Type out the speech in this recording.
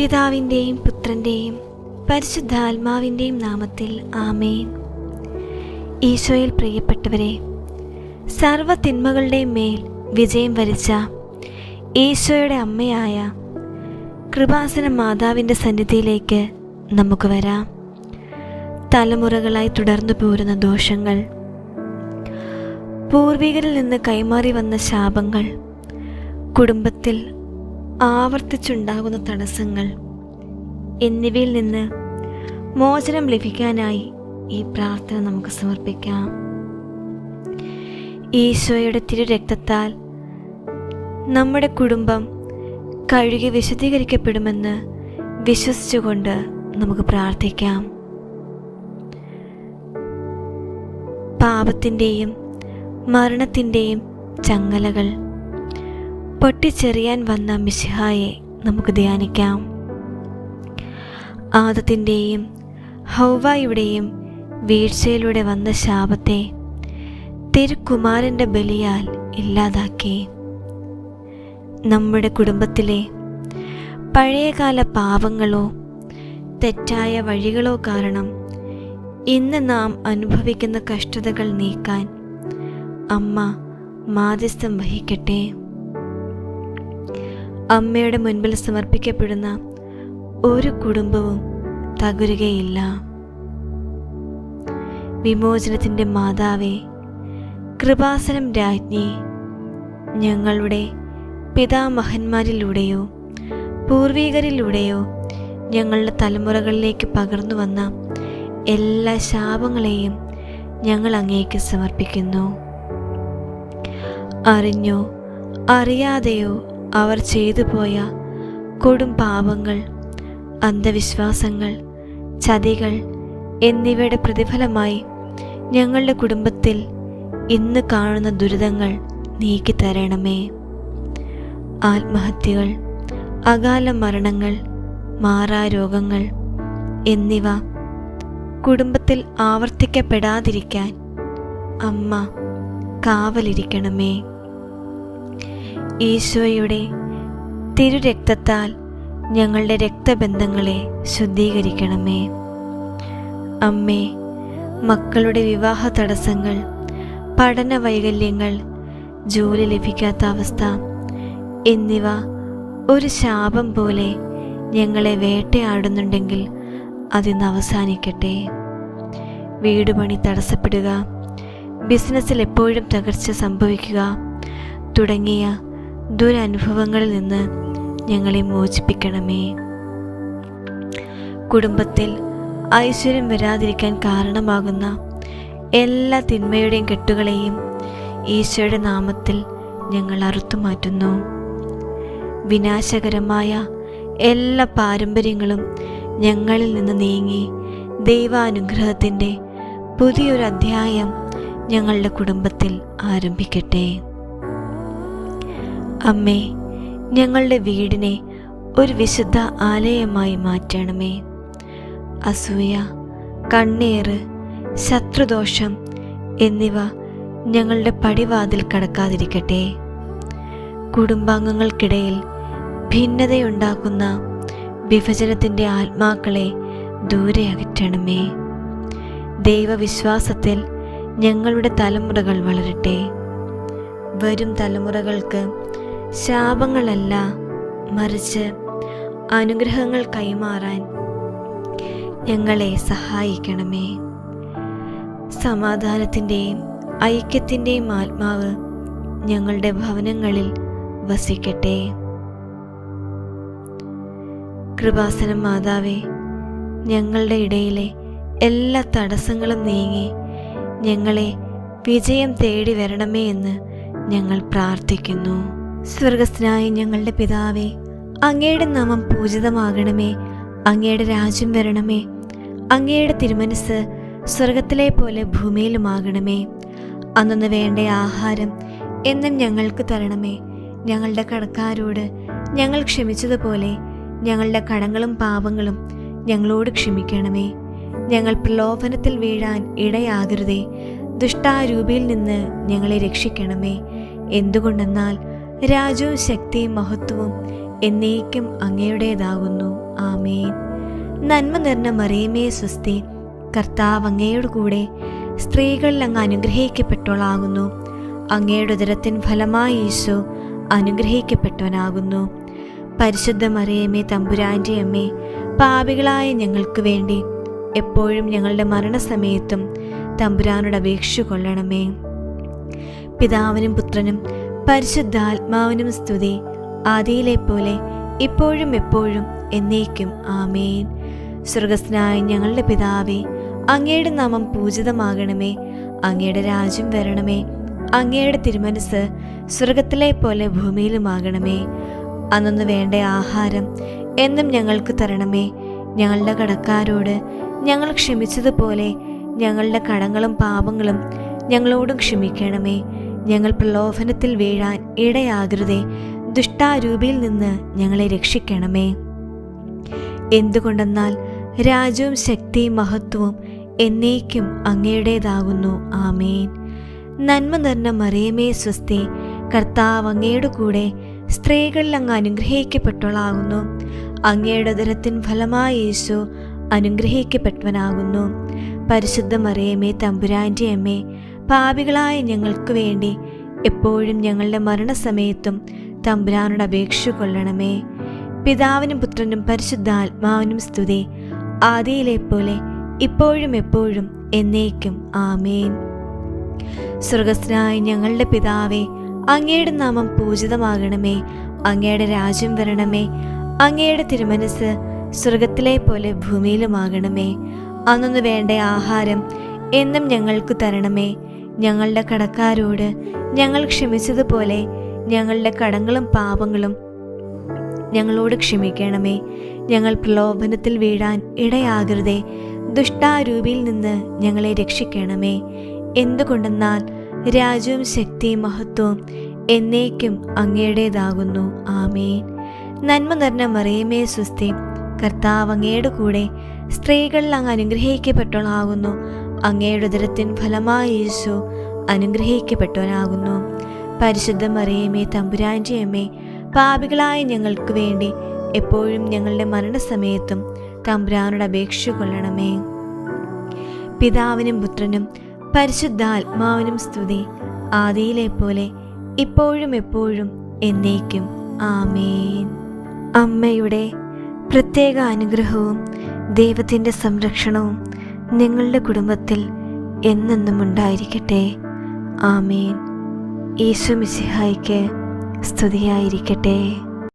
പിതാവിൻ്റെയും പുത്രൻ്റെയും പരിശുദ്ധാത്മാവിൻ്റെയും നാമത്തിൽ ആമേൻ. ഈശോയിൽ പ്രിയപ്പെട്ടവരെ, സർവ്വ തിന്മകളുടെയും മേൽ വിജയം വരിച്ച ഈശോയുടെ അമ്മയായ കൃപാസന മാതാവിൻ്റെ സന്നിധിയിലേക്ക് നമുക്ക് വരാം. തലമുറകളായി തുടർന്നു പോരുന്ന ദോഷങ്ങൾ, പൂർവികരിൽ നിന്ന് കൈമാറി വന്ന ശാപങ്ങൾ, കുടുംബത്തിൽ ആവർത്തിച്ചുണ്ടാകുന്ന തടസ്സങ്ങൾ എന്നിവയിൽ നിന്ന് മോചനം ലഭിക്കാനായി ഈ പ്രാർത്ഥന നമുക്ക് സമർപ്പിക്കാം. ഈശോയുടെ തിരുരക്തത്താൽ നമ്മുടെ കുടുംബം കഴുകി വിശദീകരിക്കപ്പെടുമെന്ന് വിശ്വസിച്ചുകൊണ്ട് നമുക്ക് പ്രാർത്ഥിക്കാം. പാപത്തിൻ്റെയും മരണത്തിൻ്റെയും ചങ്ങലകൾ പൊട്ടിച്ചെറിയാൻ വന്ന മിശിഹായെ നമുക്ക് ധ്യാനിക്കാം. ആദത്തിൻ്റെയും ഹൗവായുടെയും വീഴ്ചയിലൂടെ വന്ന ശാപത്തെ തിരുക്കുമാരൻ്റെ ബലിയാൽ ഇല്ലാതാക്കി. നമ്മുടെ കുടുംബത്തിലെ പഴയകാല പാപങ്ങളോ തെറ്റായ വഴികളോ കാരണം ഇന്ന് നാം അനുഭവിക്കുന്ന കഷ്ടതകൾ നീക്കാൻ അമ്മ മാധ്യസ്ഥം വഹിക്കട്ടെ. അമ്മയുടെ മുൻപിൽ സമർപ്പിക്കപ്പെടുന്ന ഒരു കുടുംബവും തകരുകയില്ല. വിമോചനത്തിൻ്റെ മാതാവേ, കൃപാസനം രാജ്ഞി, ഞങ്ങളുടെ പിതാമഹന്മാരിലൂടെയോ പൂർവികരിലൂടെയോ ഞങ്ങളുടെ തലമുറകളിലേക്ക് പകർന്നു വന്ന എല്ലാ ശാപങ്ങളെയും ഞങ്ങൾ അങ്ങേക്ക് സമർപ്പിക്കുന്നു. അറിഞ്ഞോ അറിയാതെയോ അവർ ചെയ്തു പോയ കൊടും പാപങ്ങൾ, അന്ധവിശ്വാസങ്ങൾ, ചതികൾ എന്നിവയുടെ പ്രതിഫലമായി ഞങ്ങളുടെ കുടുംബത്തിൽ ഇന്ന് കാണുന്ന ദുരിതങ്ങൾ നീക്കിത്തരണമേ. ആത്മഹത്യകൾ, അകാല മരണങ്ങൾ, മാറാരോഗങ്ങൾ എന്നിവ കുടുംബത്തിൽ ആവർത്തിക്കപ്പെടാതിരിക്കാൻ അമ്മ കാവലിരിക്കണമേ. ഈശോയുടെ തിരുരക്തത്താൽ ഞങ്ങളുടെ രക്തബന്ധങ്ങളെ ശുദ്ധീകരിക്കണമേ. അമ്മേ, മക്കളുടെ വിവാഹ തടസ്സങ്ങൾ, പഠന വൈകല്യങ്ങൾ, ജോലി ലഭിക്കാത്ത അവസ്ഥ എന്നിവ ഒരു ശാപം പോലെ ഞങ്ങളെ വേട്ടയാടുന്നുണ്ടെങ്കിൽ അതിന്ന് അവസാനിക്കട്ടെ. വീടുപണി തടസ്സപ്പെടുക, ബിസിനസ്സിൽ എപ്പോഴും തകർച്ച സംഭവിക്കുക തുടങ്ങിയ ദുരനുഭവങ്ങളിൽ നിന്ന് ഞങ്ങളെ മോചിപ്പിക്കണമേ. കുടുംബത്തിൽ ഐശ്വര്യം വരാതിരിക്കാൻ കാരണമാകുന്ന എല്ലാ തിന്മയുടെയും കെട്ടുകളെയും ഈശോയുടെ നാമത്തിൽ ഞങ്ങൾ അറുത്തുമാറ്റുന്നു. വിനാശകരമായ എല്ലാ പാരമ്പര്യങ്ങളും ഞങ്ങളിൽ നിന്ന് നീങ്ങി ദൈവാനുഗ്രഹത്തിൻ്റെ പുതിയൊരു അധ്യായം ഞങ്ങളുടെ കുടുംബത്തിൽ ആരംഭിക്കട്ടെ. അമ്മേ, ഞങ്ങളുടെ വീടിനെ ഒരു വിശുദ്ധ ആലയമായി മാറ്റണമേ. അസൂയ, കണ്ണേറ്, ശത്രുദോഷം എന്നിവ ഞങ്ങളുടെ പടിവാതിൽ കടക്കാതിരിക്കട്ടെ. കുടുംബാംഗങ്ങൾക്കിടയിൽ ഭിന്നതയുണ്ടാക്കുന്ന വിഭജനത്തിൻ്റെ ആത്മാക്കളെ ദൂരെ അകറ്റണമേ. ദൈവവിശ്വാസത്തിൽ ഞങ്ങളുടെ തലമുറകൾ വളരട്ടെ. വരും തലമുറകൾക്ക് ശാപങ്ങളല്ല, മറിച്ച് അനുഗ്രഹങ്ങൾ കൈമാറാൻ ഞങ്ങളെ സഹായിക്കണമേ. സമാധാനത്തിൻ്റെയും ഐക്യത്തിൻ്റെയും ആത്മാവ് ഞങ്ങളുടെ ഭവനങ്ങളിൽ വസിക്കട്ടെ. കൃപാസനം മാതാവേ, ഞങ്ങളുടെ ഇടയിലെ എല്ലാ തടസ്സങ്ങളും നീങ്ങി ഞങ്ങളെ വിജയം തേടി വരണമേ എന്ന് ഞങ്ങൾ പ്രാർത്ഥിക്കുന്നു. സ്വർഗസ്ഥനായ ഞങ്ങളുടെ പിതാവേ, അങ്ങയുടെ നാമം പൂജിതമാകണമേ. അങ്ങയുടെ രാജ്യം വരണമേ. അങ്ങയുടെ തിരുമനസ് സ്വർഗത്തിലെ പോലെ ഭൂമിയിലുമാകണമേ. അന്നു വേണ്ട ആഹാരം എന്നും ഞങ്ങൾക്ക് തരണമേ. ഞങ്ങളുടെ കടക്കാരോട് ഞങ്ങൾ ക്ഷമിച്ചതുപോലെ ഞങ്ങളുടെ കടങ്ങളും പാപങ്ങളും ഞങ്ങളോട് ക്ഷമിക്കണമേ. ഞങ്ങൾ പ്രലോഭനത്തിൽ വീഴാൻ ഇടയാകരുതേ. ദുഷ്ടാരൂപിയിൽ നിന്ന് ഞങ്ങളെ രക്ഷിക്കണമേ. എന്തുകൊണ്ടെന്നാൽ രാജ്യവും ശക്തിയും മഹത്വവും എന്നേക്കും അങ്ങയുടേതാകുന്നു. ആമേൻ. നന്മ നിറഞ്ഞ മറിയമേ സ്വസ്തി, കർത്താവ് അങ്ങയോട് കൂടെ സ്ത്രീകളിൽ അങ്ങ് അനുഗ്രഹിക്കപ്പെട്ടവളാകുന്നു. അങ്ങയുടെ ഉദരത്തിൻ ഫലമായി ഈശോ അനുഗ്രഹിക്കപ്പെട്ടവനാകുന്നു. പരിശുദ്ധ മറിയമേ തമ്പുരാൻ്റെ അമ്മേ, പാപികളായ ഞങ്ങൾക്ക് വേണ്ടി എപ്പോഴും ഞങ്ങളുടെ മരണസമയത്തും തമ്പുരാനോട് അപേക്ഷിച്ചു കൊള്ളണമേ. പിതാവിനും പുത്രനും പരിശുദ്ധാത്മാവിനും സ്തുതി, ആദിയിലെ പോലെ ഇപ്പോഴും എപ്പോഴും എന്നേക്കും. ആമേൻ. സ്വർഗസ്ഥനായ ഞങ്ങളുടെ പിതാവേ, അങ്ങയുടെ നാമം പൂജിതമാകണമേ. അങ്ങയുടെ രാജ്യം വരണമേ. അങ്ങയുടെ തിരുമനസ് സ്വർഗത്തിലെ പോലെ ഭൂമിയിലുമാകണമേ. അന്നു വേണ്ട ആഹാരം എന്നും ഞങ്ങൾക്ക് തരണമേ. ഞങ്ങളുടെ കടക്കാരോട് ഞങ്ങൾ ക്ഷമിച്ചതുപോലെ ഞങ്ങളുടെ കടങ്ങളും പാപങ്ങളും ഞങ്ങളോടും ക്ഷമിക്കണമേ. ഞങ്ങൾ പ്രലോഭനത്തിൽ വീഴാൻ ഇടയാകരുതേ. ദുഷ്ടാരൂപിയിൽ നിന്ന് ഞങ്ങളെ രക്ഷിക്കണമേ. എന്തുകൊണ്ടെന്നാൽ രാജ്യവും ശക്തിയും മഹത്വവും എന്നേക്കും അങ്ങയുടേതാകുന്നു. ആമേൻ. നന്മ നിറഞ്ഞ മറിയമേ സ്വസ്തി, കർത്താവ് അങ്ങയുടെ കൂടെ സ്ത്രീകളിൽ അങ്ങ് അനുഗ്രഹിക്കപ്പെട്ടവളാകുന്നു. അങ്ങയുടെ ഉദരത്തിൻ ഫലമായി യേശു അനുഗ്രഹിക്കപ്പെട്ടവനാകുന്നു. പരിശുദ്ധ മറിയമേ തമ്പുരാൻ്റെ അമ്മേ, പാപികളായ ഞങ്ങൾക്ക് വേണ്ടി എപ്പോഴും ഞങ്ങളുടെ മരണസമയത്തും തമ്പുരാനോട് അപേക്ഷിച്ചു കൊള്ളണമേ. പിതാവിനും പുത്രനും പരിശുദ്ധാത്മാവിനും സ്തുതി, ആദിയിലെ പോലെ ഇപ്പോഴും എപ്പോഴും എന്നേക്കും. ആമേൻ. സ്വർഗസ്ഥനായ ഞങ്ങളുടെ പിതാവേ, അങ്ങയുടെ നാമം പൂജിതമാകണമേ. അങ്ങയുടെ രാജ്യം വരണമേ. അങ്ങയുടെ തിരുമനസ് സ്വർഗത്തിലെ പോലെ ഭൂമിയിലുമാകണമേ. അന്നു വേണ്ട ആഹാരം എന്നും ഞങ്ങൾക്ക് തരണമേ. ഞങ്ങളുടെ കടക്കാരോട് ഞങ്ങൾ ക്ഷമിച്ചതുപോലെ ഞങ്ങളുടെ കടങ്ങളും പാപങ്ങളും ഞങ്ങളോട് ക്ഷമിക്കണമേ. ഞങ്ങൾ പ്രലോഭനത്തിൽ വീഴാൻ ഇടയാകരുതേ. ദുഷ്ടാരൂപിയിൽ നിന്ന് ഞങ്ങളെ രക്ഷിക്കണമേ. എന്തുകൊണ്ടെന്നാൽ രാജ്യവും ശക്തിയും മഹത്വവും എന്നേക്കും അങ്ങയുടേതാകുന്നു. ആമേൻ. നന്മ നിറഞ്ഞ മറിയമേ സ്വസ്തി, കർത്താവ് അങ്ങയുടെ കൂടെ സ്ത്രീകളിൽ അങ്ങ് അനുഗ്രഹിക്കപ്പെട്ടവളാകുന്നു. അങ്ങയുടെ ഉദരത്തിൻ ഫലമായി യേശു അനുഗ്രഹിക്കപ്പെട്ടവനാകുന്നു. പരിശുദ്ധ മറിയമേ തമ്പുരാൻ്റെ അമ്മേ, പാപികളായ ഞങ്ങൾക്ക് വേണ്ടി എപ്പോഴും ഞങ്ങളുടെ മരണസമയത്തും തമ്പുരാനോട് അപേക്ഷിച്ചു കൊള്ളണമേ. പിതാവിനും പുത്രനും പരിശുദ്ധാത്മാവിനും സ്തുതി, ആദിയിലെ പോലെ ഇപ്പോഴും എപ്പോഴും എന്നേക്കും. ആമേൻ. അമ്മയുടെ പ്രത്യേക അനുഗ്രഹവും ദൈവത്തിൻ്റെ സംരക്ഷണവും നിങ്ങളുടെ കുടുംബത്തിൽ എന്നെന്നും ഉണ്ടായിരിക്കട്ടെ. ആമേൻ. ഈശോ മിശിഹായ്ക്ക് സ്തുതിയായിരിക്കട്ടെ.